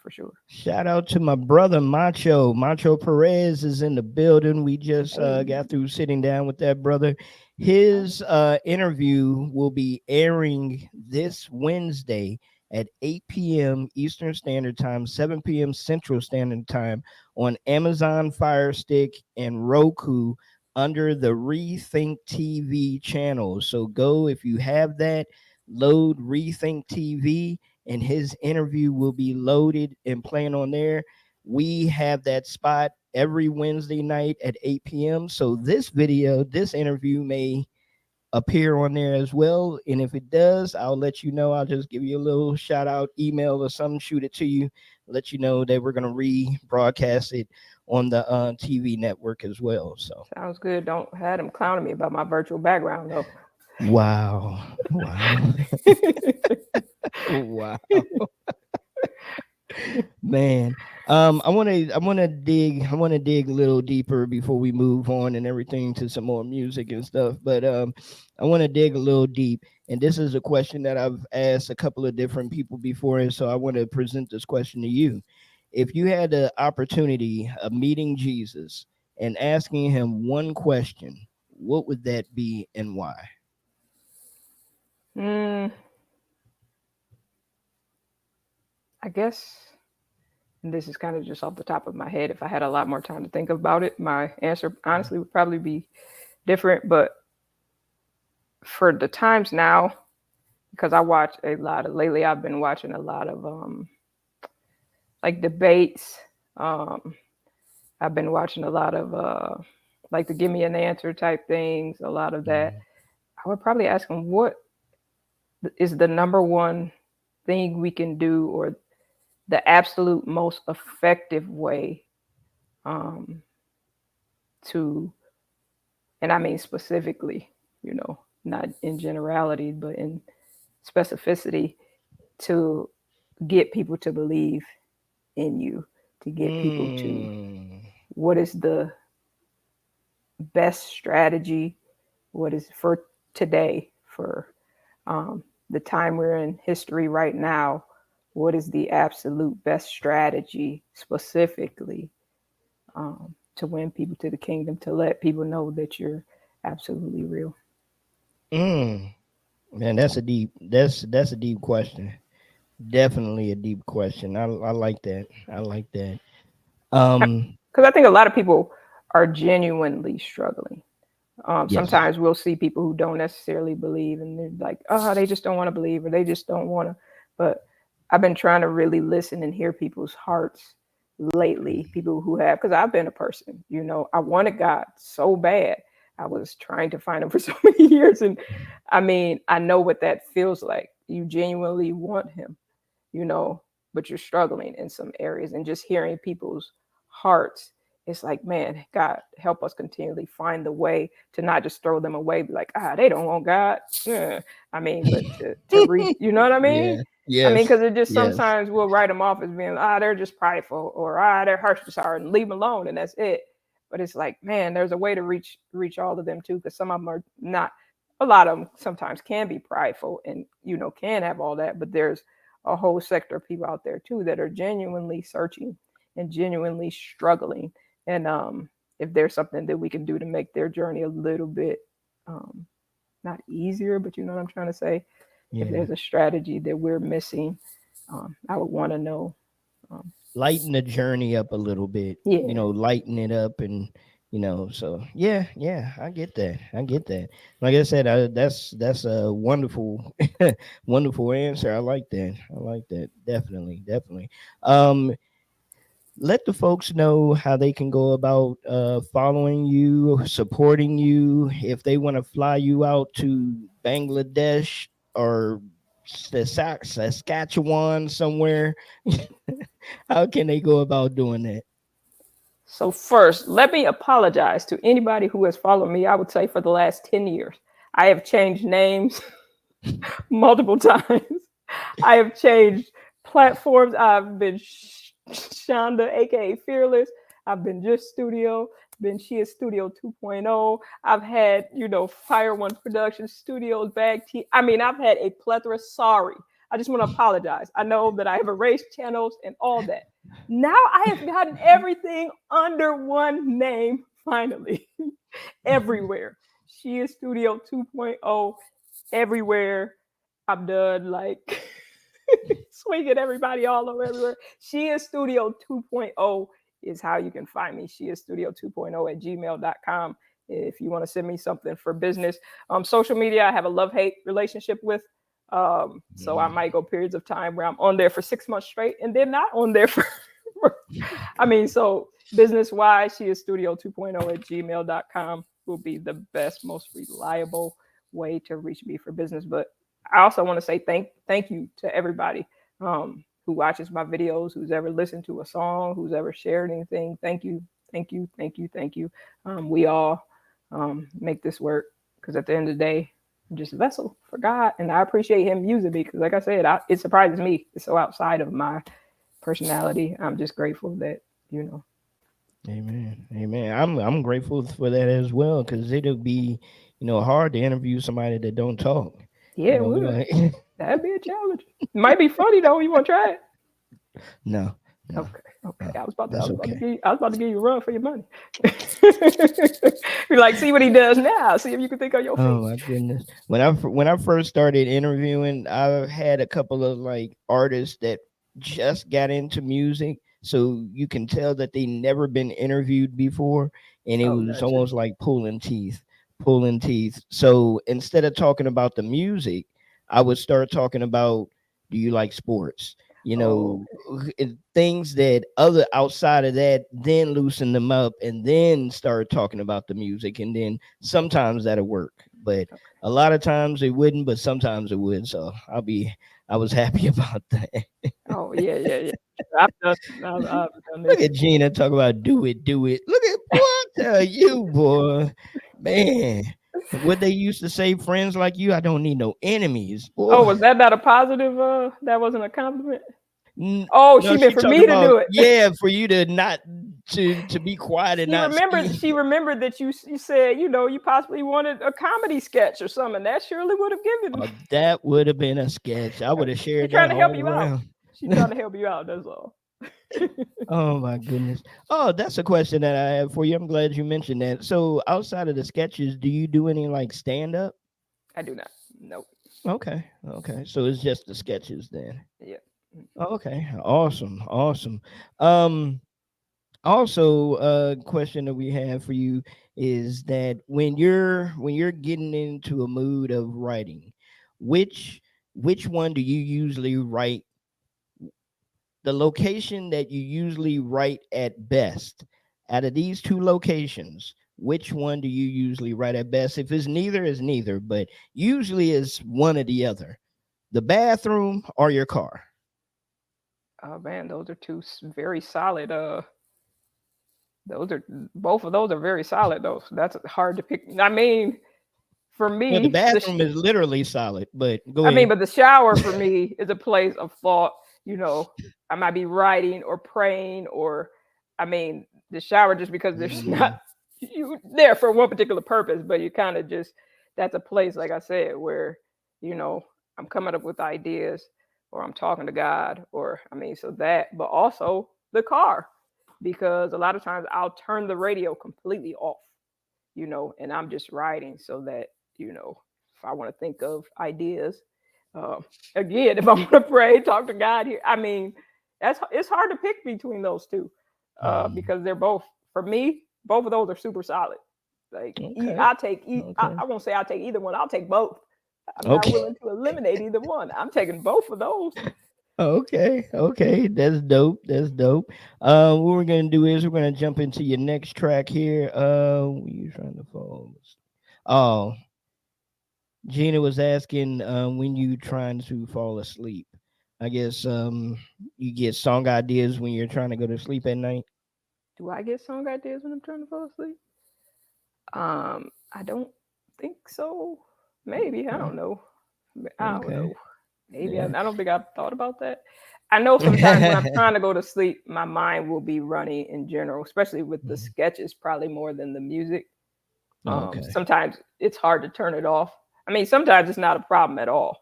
For sure. Shout out to my brother Macho Perez is in the building. We just got through sitting down with that brother. His interview will be airing this Wednesday at 8 p.m. Eastern Standard Time, 7 p.m. Central Standard Time on Amazon Fire Stick and Roku under the Rethink TV channel. So go, if you have that, load Rethink TV, and his interview will be loaded and playing on there. We have that spot every Wednesday night at 8 p.m. So this interview may appear on there as well. And if it does, I'll let you know. I'll just give you a little shout out, email or something, shoot it to you, let you know that we're going to rebroadcast it on the TV network as well. So Sounds good. Don't have them clowning me about my virtual background though. wow. Wow. Man, I want to dig a little deeper before we move on and everything to some more music and stuff. But I want to dig a little deep, and this is a question that I've asked a couple of different people before, and so I want to present this question to you. If you had the opportunity of meeting Jesus and asking him one question, what would that be and why? I guess, and this is kind of just off the top of my head. If I had a lot more time to think about it, my answer honestly would probably be different. But for the times now, because I watch lately I've been watching a lot of like debates. I've been watching a lot of like the give me an answer type things, a lot of that. I would probably ask him, what is the number one thing we can do, or the absolute most effective way to, and I mean specifically, not in generality, but in specificity, to get people to believe in you, to get people to, what is the best strategy, what is for today, for the time we're in history right now, what is the absolute best strategy specifically to win people to the kingdom, to let people know that you're absolutely real? Man, that's a deep question. Definitely a deep question. I like that. I like that. Because I think a lot of people are genuinely struggling. Yes. Sometimes we'll see people who don't necessarily believe, and they're like, oh, they just don't want to believe, or they just don't want to. But I've been trying to really listen and hear people's hearts lately, people who have, because I've been a person, I wanted God so bad. I was trying to find him for so many years. And I mean, I know what that feels like. You genuinely want him, but you're struggling in some areas, and just hearing people's hearts, it's like, man, God, help us continually find the way to not just throw them away, be like, they don't want God. Yeah. I mean, but to read, you know what I mean? Yeah. Yes. I mean, because it just Yes. sometimes we'll write them off as being, they're just prideful, or their hearts just hard, and leave them alone, and that's it. But it's like, man, there's a way to reach all of them too, because some of them are not. A lot of them sometimes can be prideful and can have all that, but there's a whole sector of people out there too that are genuinely searching and genuinely struggling. And if there's something that we can do to make their journey a little bit not easier, but you know what I'm trying to say, if there's a strategy that we're missing, I would want to know. Lighten the journey up a little bit. Lighten it up, and so yeah, I get that. Like I said, that's a wonderful wonderful answer. I like that. Definitely. Let the folks know how they can go about following you, supporting you, if they want to fly you out to Bangladesh or Saskatchewan somewhere. How can they go about doing that? So first, let me apologize to anybody who has followed me. I would say for the last 10 years, I have changed names multiple times. I have changed platforms. I've been Shonda, aka Fearless. I've been Just Studio, been She is Studio 2.0. I've had, Fire One Productions, Studios, Bag T. I mean, I've had a plethora. Sorry. I just want to apologize. I know that I have erased channels and all that. Now I have gotten everything under one name, finally, everywhere. She is Studio 2.0, everywhere. I'm done, swinging everybody all over everywhere. She is Studio 2.0 is how you can find me. She is Studio 2.0 at gmail.com. If you want to send me something for business. Social media, I have a love-hate relationship with. So I might go periods of time where I'm on there for 6 months straight and then not on there for so business-wise, she is Studio 2.0 at gmail.com will be the best, most reliable way to reach me for business. But I also want to say thank you to everybody who watches my videos, who's ever listened to a song, who's ever shared anything. Thank you. We all make this work, because at the end of the day, I'm just a vessel for God, and I appreciate him using me, because like I said, it surprises me. It's so outside of my personality. I'm just grateful that, Amen. I'm grateful for that as well, because it'll be, hard to interview somebody that don't talk. Yeah, it would. That'd be a challenge. It might be funny though. You want to try it? No. Okay. I was about okay. to give you a run for your money. You're like, see what he does now. See if you can think of your feet. Oh my goodness. When I first started interviewing, I had a couple of like artists that just got into music, so you can tell that they never been interviewed before, and it was almost like pulling teeth. So instead of talking about the music, I would start talking about, do you like sports? Things that other outside of that, then loosen them up and then start talking about the music. And then sometimes that'll work, but a lot of times it wouldn't, but sometimes it would. So I was happy about that. Oh yeah. I've done this. Look at Gina talk about do it. Look at boy, I tell you, boy, man. What they used to say, friends like you, I don't need no enemies. Boy. Oh, was that not a positive? That wasn't a compliment. Oh, no, she meant for me to do it. Yeah, for you to not to be quiet and not. She remembered that you said, you possibly wanted a comedy sketch or something. That surely would have given. That would have been a sketch. I would have shared that. She's trying to help you out. She's trying to help you out. That's all. Oh my goodness. Oh, that's a question that I have for you. I'm glad you mentioned that. So outside of the sketches, do you do any like stand up? I do not. Nope. Okay. So it's just the sketches then. Yeah. Okay. Awesome. Also, a question that we have for you is that when you're getting into a mood of writing, which one do you usually write? The location that you usually write at best, out of these two locations, which one do you usually write at best? If it's neither, it's neither, but usually it's one or the other. The bathroom or your car? Oh man, those are two very solid. Both of those are very solid though. So that's hard to pick. I mean, for me, well, the bathroom is literally solid, but go ahead. But the shower for me is a place of thought. I might be writing or praying, or the shower, just because there's not you there for one particular purpose, but you kind of just, that's a place, like I said, where I'm coming up with ideas, or I'm talking to God, or so that, but also the car, because a lot of times I'll turn the radio completely off, and I'm just writing, so that if I want to think of ideas, again, if I'm going to pray, talk to God here, it's hard to pick between those two, because they're both, for me, both of those are super solid. Like, I'll take, I won't say I'll take either one. I'll take both. I'm not willing to eliminate either one. I'm taking both of those. Okay. That's dope. What we're going to do is we're going to jump into your next track here. What are you trying to follow? Oh, Gina was asking when you trying to fall asleep. I guess you get song ideas when you're trying to go to sleep at night. Do I get song ideas when I'm trying to fall asleep? I don't think so. Maybe. I don't know. I don't know. Maybe. Yeah. I don't think I've thought about that. I know sometimes when I'm trying to go to sleep, my mind will be running in general, especially with the sketches, probably more than the music. Sometimes it's hard to turn it off. Sometimes it's not a problem at all.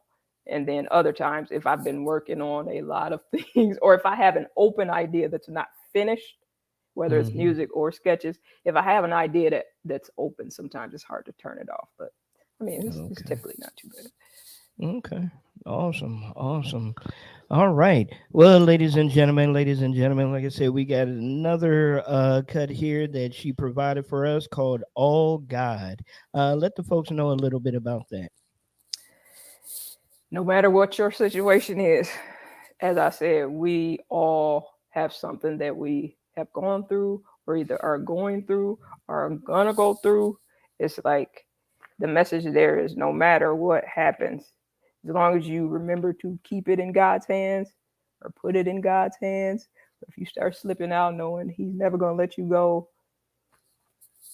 And then other times, if I've been working on a lot of things, or if I have an open idea that's not finished, whether it's music or sketches, if I have an idea that's open, sometimes it's hard to turn it off. But it's typically not too bad. Okay. Awesome. Awesome. All right. Well, ladies and gentlemen, like I said, we got another cut here that she provided for us called All God. Let the folks know a little bit about that. No matter what your situation is, as I said, we all have something that we have gone through or either are going through or are gonna go through. It's like the message there is no matter what happens, as long as you remember to keep it in God's hands or put it in God's hands, if you start slipping out knowing He's never gonna let you go,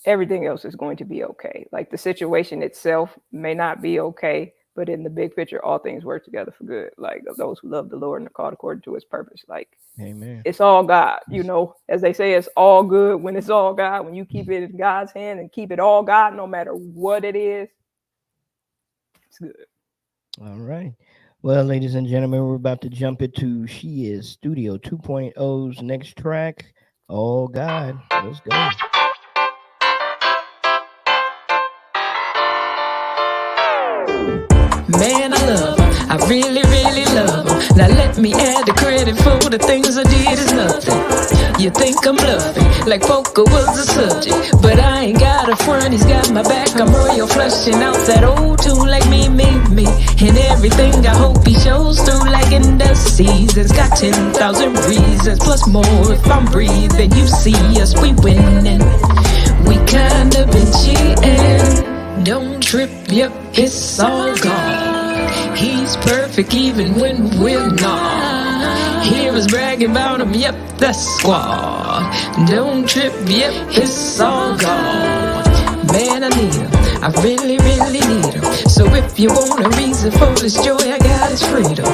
everything else is going to be okay. Like the situation itself may not be okay, but in the big picture, all things work together for good. Like of those who love the Lord and are called according to His purpose. Like Amen. it's all God, you know, as they say, it's all good when it's all God. When you keep it in God's hand and keep it all God, no matter what it is, it's good. All right. Well, ladies and gentlemen, we're about to jump into She Is Studio 2.0's next track, All God. Let's go. Man, I love him. I really, really love him. Now let me add the credit for the things I did is nothing. You think I'm bluffing, like poker was the subject, but I ain't got a front, he's got my back. I'm royal flushing out that old tune like me, and everything. I hope he shows through like in the seasons. Got 10,000 reasons plus more. If I'm breathing, you see us, we winning. We kinda been cheating. Don't trip, yep, it's all gone. He's perfect even when we're not. Hear us bragging about him, yep, that's squad. Don't trip, yep, it's all gone. Man, I need him, I really, really need him. So if you want a reason for this joy, I got his freedom.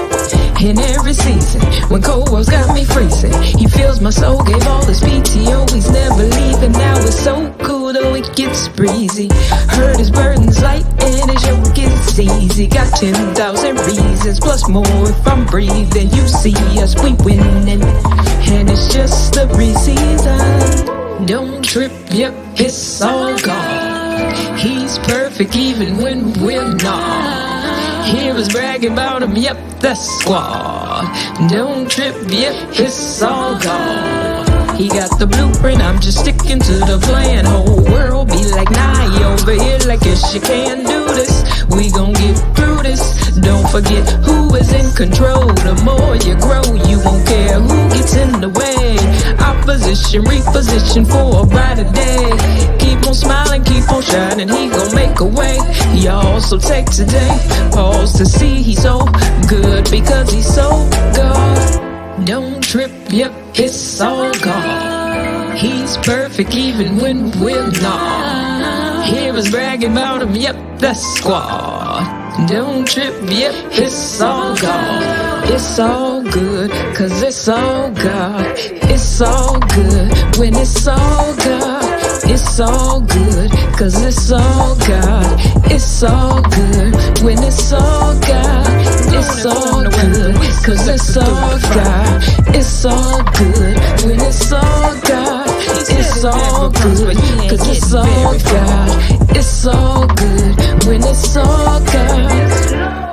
In every season, when cold walls got me freezing, he fills my soul, gave all his PTO, he's never leaving. Now it's so cool, though it gets breezy. Heard his burden's light and his yoke is easy. Got 10,000 reasons, plus more if I'm breathing. You see us, we winning, and it's just a pre-season. Don't trip, yep, it's all gone. He's perfect even when we're not. Hear us bragging about him, yep, that's squad. Don't trip, yep, it's all gone. He got the blueprint, I'm just sticking to the plan. Whole world be like, nah, you over here like yes, you can't do this. We gon' get through this. Don't forget who is in control. The more you grow, you won't care who gets in the way. Opposition, reposition for a brighter day. Keep on smiling, keep on shining, he gon' make a way. Y'all, so take today, pause to see he's so good because he's so good. Don't trip, yep, it's all gone. He's perfect even when we're not. Hear us bragging about him, yep, that's squad. Don't trip, yep, it's all gone. It's all good, cause it's all God. It's all good when it's all God. It's all good, cause it's all God. It's all good when it's all God. It's all good, cause it's all God. It's all good when it's all God. It's all good, cause it's all God. It's all good when it's all God.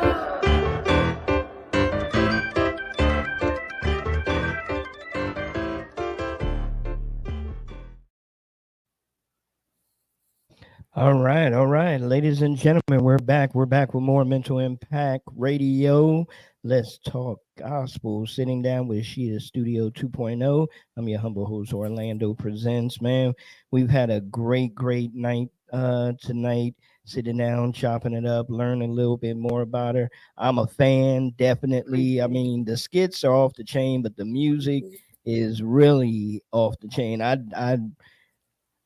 All right, ladies and gentlemen, we're back. We're back with more Mental Impact Radio. Let's talk gospel. Sitting down with She Is Studio 2.0. I'm your humble host, Orlando Presents. Man, we've had a great night tonight. Sitting down, chopping it up, learning a little bit more about her. I'm a fan, definitely. I mean, the skits are off the chain, but the music is really off the chain.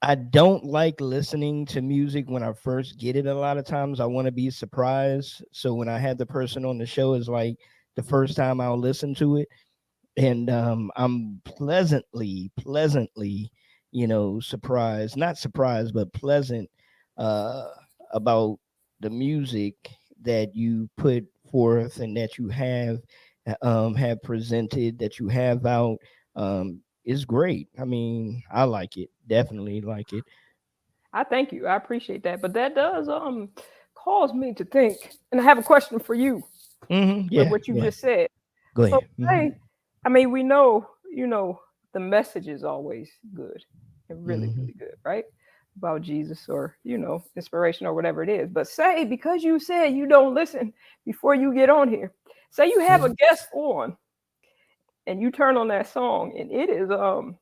I don't like listening to music when I first get it. A lot of times I want to be surprised. So when I had the person on the show, is like the first time I'll listen to it. And I'm pleasantly, surprised, not surprised, but pleasant uh, about the music that you put forth and that you have presented, that you have out. Is great. I mean, I like it. Definitely like it. I thank you. I appreciate that. But that does caused me to think, and I have a question for you with Yeah. what you Go ahead. just said. Go So ahead. I mean, we know, the message is always good and really, Mhm. really good, right? About Jesus or, inspiration or whatever it is. But say, because you said you don't listen before you get on here, say you have a guest on and you turn on that song and it is, I'll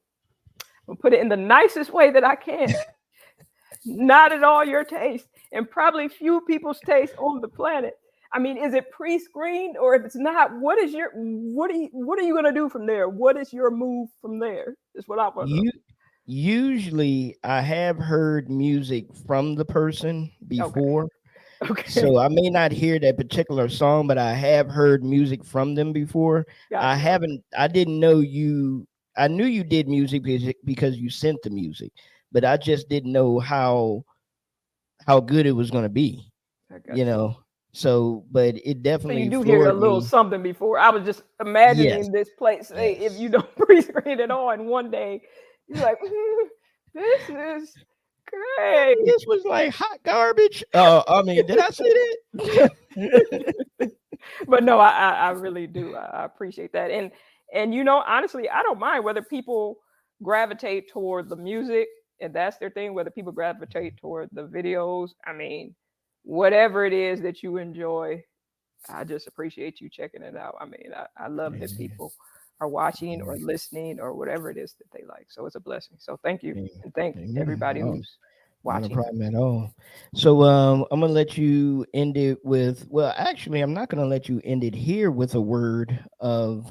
put it in the nicest way that I can, not at all your taste and probably few people's taste on the planet. I mean, is it pre-screened, or if it's not, what are you gonna do from there? What is your move from there? Is what I want to know. Usually I have heard music from the person before. Okay. So I may not hear that particular song, but I have heard music from them before. Gotcha. I didn't know I knew you did music because you sent the music, but I just didn't know how good it was going to be, I got you you. know. So, but it So definitely you do hear a floored little me. something before. I was just Yes. imagining this place. Say, if you Yes. don't pre-screen it all, and one day you're like, this is great. This was like hot garbage. I mean, did I say that? But no, I really do. I appreciate that. And honestly, I don't mind whether people gravitate toward the music and that's their thing, whether people gravitate toward the videos. I mean, whatever it is that you enjoy, I just appreciate you checking it out. I mean, I love that people are watching or listening or whatever it is that they like. So it's a blessing. So thank you. And thank everybody Oh, who's not a watching. problem at all. So I'm gonna let you end it with, well, actually I'm not gonna let you end it here with a word of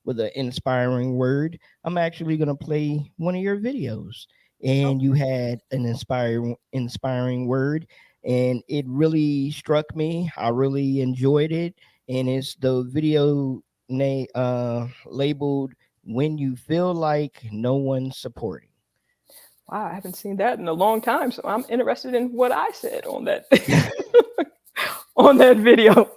with an inspiring word. I'm actually gonna play one of your videos, and you had an inspiring word, and it really struck me. I really enjoyed it, and it's the video labeled "When You Feel Like No One's Supporting." Wow, I haven't seen that in a long time. So I'm interested in what I said on that on that video.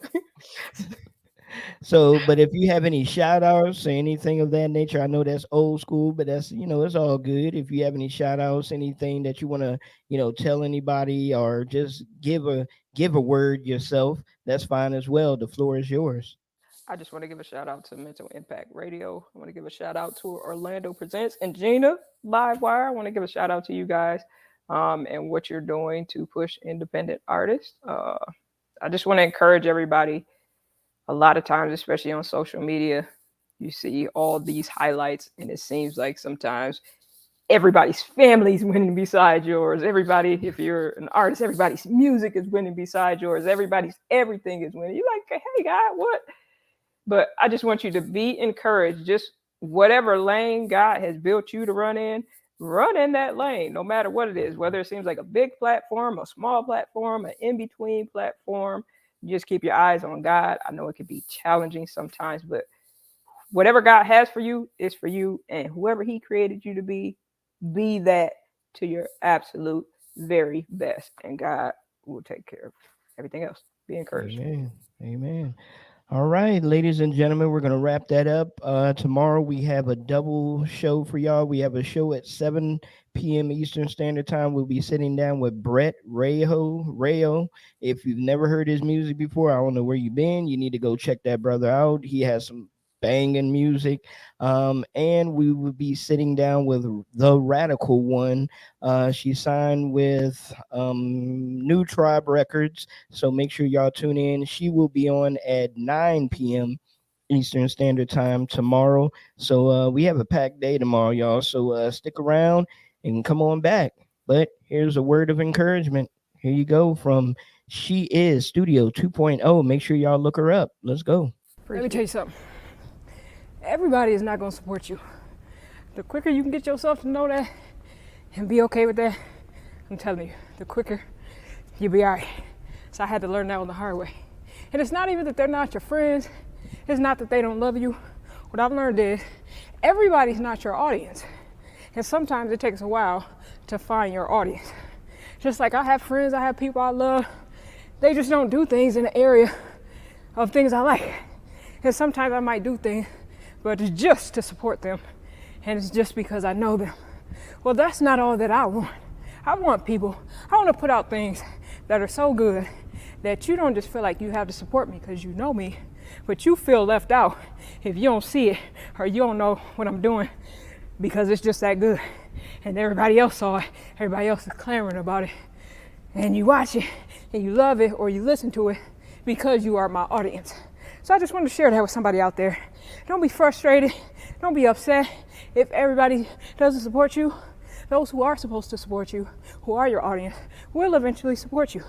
So, but if you have any shout outs or anything of that nature, I know that's old school, but that's, it's all good. If you have any shout outs, anything that you want to, tell anybody, or just give a word yourself, that's fine as well. The floor is yours. I just want to give a shout out to Mental Impact Radio. I want to give a shout out to Orlando Presents and Gina Livewire. I want to give a shout out to you guys and what you're doing to push independent artists. I just want to encourage everybody. A lot of times, especially on social media, you see all these highlights, and it seems like sometimes everybody's family's winning beside yours. Everybody, if you're an artist, everybody's music is winning beside yours. Everybody's everything is winning. You're like, hey, God, what? But I just want you to be encouraged. Just whatever lane God has built you to run in that lane, no matter what it is, whether it seems like a big platform, a small platform, an in-between platform. Just keep your eyes on God. I know it can be challenging sometimes, but whatever God has for you is for you. And whoever he created you to be that to your absolute very best. And God will take care of everything else. Be encouraged. Amen. Amen. All right, ladies and gentlemen, we're going to wrap that up. Tomorrow we have a double show for y'all. We have a show at 7 p.m. Eastern Standard Time. We'll be sitting down with Brett Rayo. If you've never heard his music before, I don't know where you've been. You need to go check that brother out. He has some banging music. And we will be sitting down with the Radical One. She signed with New Tribe Records, so make sure y'all tune in. She will be on at 9 p.m. Eastern Standard Time tomorrow. So we have a packed day tomorrow, y'all. So stick around and come on back. But here's a word of encouragement. Here you go from She Is Studio 2.0. Make sure y'all look her up. Let's go. Let me tell you something. Everybody is not going to support you. The quicker you can get yourself to know that and be okay with that, I'm telling you, the quicker you'll be all right. So I had to learn that on the hard way. And it's not even that they're not your friends. It's not that they don't love you. What I've learned is everybody's not your audience. And sometimes it takes a while to find your audience. Just like I have friends, I have people I love. They just don't do things in the area of things I like. And sometimes I might do things, but it's just to support them. And it's just because I know them. Well, that's not all that I want. I want to put out things that are so good that you don't just feel like you have to support me because you know me, but you feel left out if you don't see it or you don't know what I'm doing because it's just that good. And everybody else saw it, everybody else is clamoring about it. And you watch it and you love it or you listen to it because you are my audience. So I just wanted to share that with somebody out there. Don't be frustrated, don't be upset if everybody doesn't support you. Those who are supposed to support you, who are your audience, will eventually support you.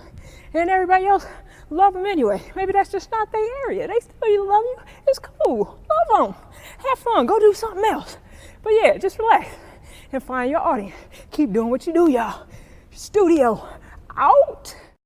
And everybody else, love them anyway. Maybe that's just not their area. They still love you. It's cool. Love them. Have fun. Go do something else. But yeah, just relax and find your audience. Keep doing what you do, y'all. Studio out.